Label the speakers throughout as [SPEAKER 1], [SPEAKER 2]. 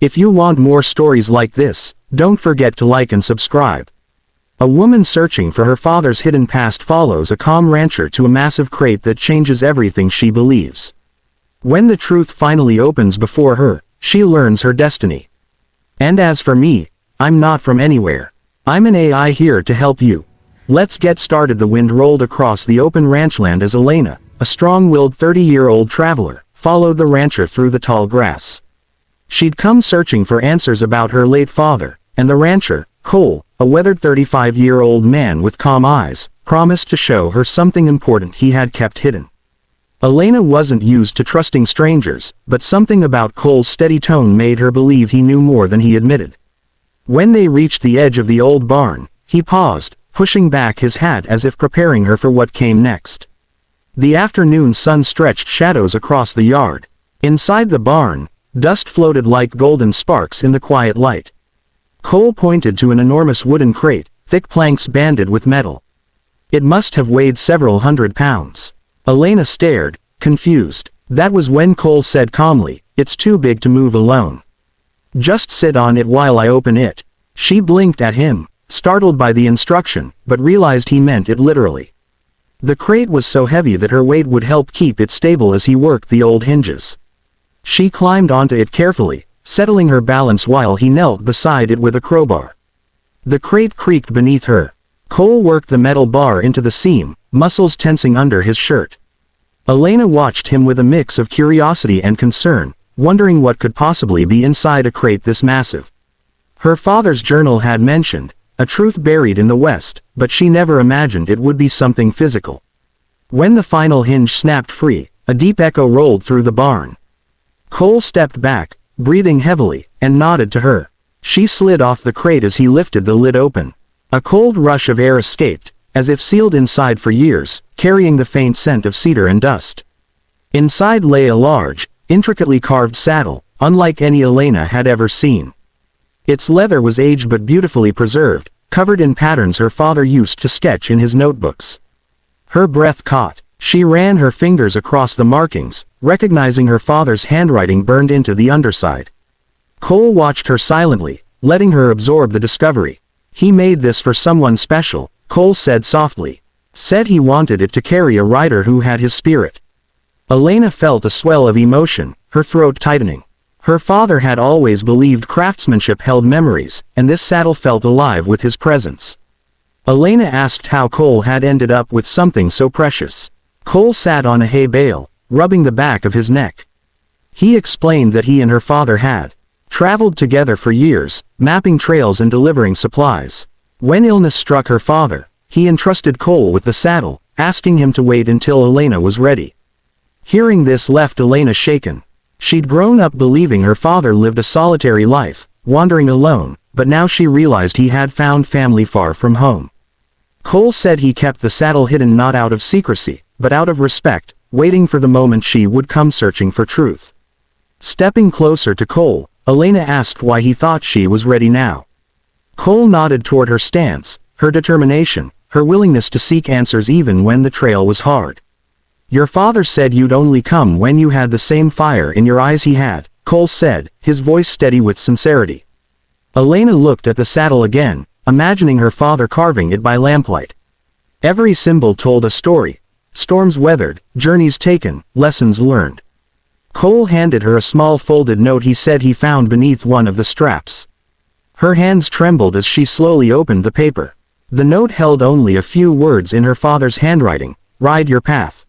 [SPEAKER 1] If you want more stories like this, don't forget to like and subscribe. A woman searching for her father's hidden past follows a calm rancher to a massive crate that changes everything she believes. When the truth finally opens before her, she learns her destiny. And as for me, I'm not from anywhere. I'm an AI here to help you. Let's get started. The wind rolled across the open ranchland as Elena, a strong-willed 30-year-old traveler, followed the rancher through the tall grass. She'd come searching for answers about her late father, and the rancher, Cole, a weathered 35-year-old man with calm eyes, promised to show her something important he had kept hidden. Elena wasn't used to trusting strangers, but something about Cole's steady tone made her believe he knew more than he admitted. When they reached the edge of the old barn, he paused, pushing back his hat as if preparing her for what came next. The afternoon sun stretched shadows across the yard. Inside the barn, dust floated like golden sparks in the quiet light. Cole pointed to an enormous wooden crate, thick planks banded with metal. It must have weighed several hundred pounds. Elena stared, confused. That was when Cole said calmly, "It's too big to move alone. Just sit on it while I open it." She blinked at him, startled by the instruction, but realized he meant it literally. The crate was so heavy that her weight would help keep it stable as he worked the old hinges. She climbed onto it carefully, settling her balance while he knelt beside it with a crowbar. The crate creaked beneath her. Cole worked the metal bar into the seam, muscles tensing under his shirt. Elena watched him with a mix of curiosity and concern, wondering what could possibly be inside a crate this massive. Her father's journal had mentioned a truth buried in the West, but she never imagined it would be something physical. When the final hinge snapped free, a deep echo rolled through the barn. Cole stepped back, breathing heavily, and nodded to her. She slid off the crate as he lifted the lid open. A cold rush of air escaped, as if sealed inside for years, carrying the faint scent of cedar and dust. Inside lay a large, intricately carved saddle, unlike any Elena had ever seen. Its leather was aged but beautifully preserved, covered in patterns her father used to sketch in his notebooks. Her breath caught. She ran her fingers across the markings, recognizing her father's handwriting burned into the underside. Cole watched her silently, letting her absorb the discovery. "He made this for someone special," Cole said softly. "Said he wanted it to carry a rider who had his spirit." Elena felt a swell of emotion, her throat tightening. Her father had always believed craftsmanship held memories, and this saddle felt alive with his presence. Elena asked how Cole had ended up with something so precious. Cole sat on a hay bale, rubbing the back of his neck. He explained that he and her father had traveled together for years, mapping trails and delivering supplies. When illness struck her father, he entrusted Cole with the saddle, asking him to wait until Elena was ready. Hearing this left Elena shaken. She'd grown up believing her father lived a solitary life, wandering alone, but now she realized he had found family far from home. Cole said he kept the saddle hidden not out of secrecy, but out of respect, waiting for the moment she would come searching for truth. Stepping closer to Cole, Elena asked why he thought she was ready now. Cole nodded toward her stance, her determination, her willingness to seek answers even when the trail was hard. "Your father said you'd only come when you had the same fire in your eyes he had," Cole said, his voice steady with sincerity. Elena looked at the saddle again, imagining her father carving it by lamplight. Every symbol told a story. Storms weathered, journeys taken, lessons learned. Cole handed her a small folded note he said he found beneath one of the straps. Her hands trembled as she slowly opened the paper. The note held only a few words in her father's handwriting: "Ride your path.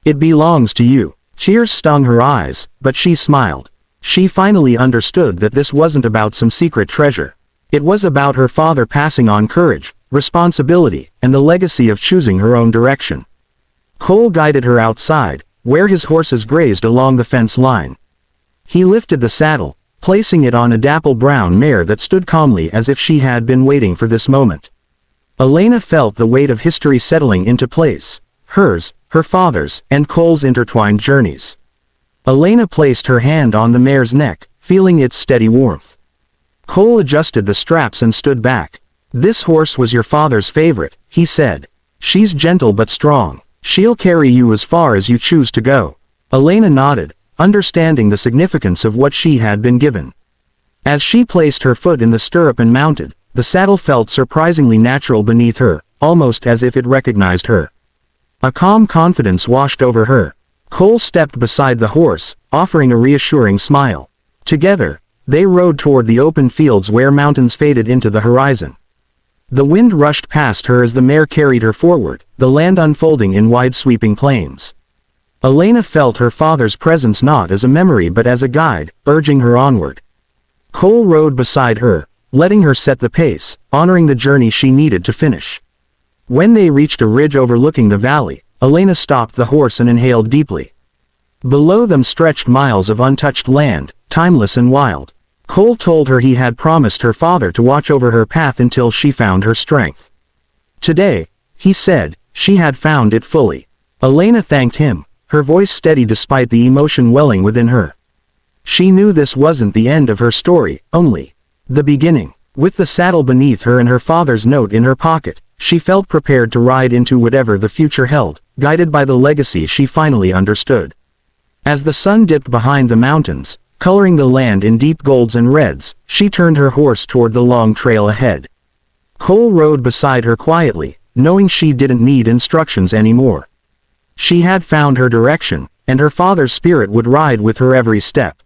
[SPEAKER 1] It belongs to you." Tears stung her eyes, but she smiled. She finally understood that this wasn't about some secret treasure. It was about her father passing on courage, responsibility, and the legacy of choosing her own direction. Cole guided her outside, where his horses grazed along the fence line. He lifted the saddle, placing it on a dapple brown mare that stood calmly as if she had been waiting for this moment. Elena felt the weight of history settling into place, hers, her father's, and Cole's intertwined journeys. Elena placed her hand on the mare's neck, feeling its steady warmth. Cole adjusted the straps and stood back. "This horse was your father's favorite," he said. "She's gentle but strong. She'll carry you as far as you choose to go." Elena nodded, understanding the significance of what she had been given. As she placed her foot in the stirrup and mounted, the saddle felt surprisingly natural beneath her, almost as if it recognized her. A calm confidence washed over her. Cole stepped beside the horse, offering a reassuring smile. Together, they rode toward the open fields where mountains faded into the horizon. The wind rushed past her as the mare carried her forward, the land unfolding in wide sweeping plains. Elena felt her father's presence not as a memory but as a guide, urging her onward. Cole rode beside her, letting her set the pace, honoring the journey she needed to finish. When they reached a ridge overlooking the valley, Elena stopped the horse and inhaled deeply. Below them stretched miles of untouched land, timeless and wild. Cole told her he had promised her father to watch over her path until she found her strength. Today, he said, she had found it fully. Elena thanked him, her voice steady despite the emotion welling within her. She knew this wasn't the end of her story, only the beginning. With the saddle beneath her and her father's note in her pocket, she felt prepared to ride into whatever the future held, guided by the legacy she finally understood. As the sun dipped behind the mountains, coloring the land in deep golds and reds, she turned her horse toward the long trail ahead. Cole rode beside her quietly, knowing she didn't need instructions anymore. She had found her direction, and her father's spirit would ride with her every step.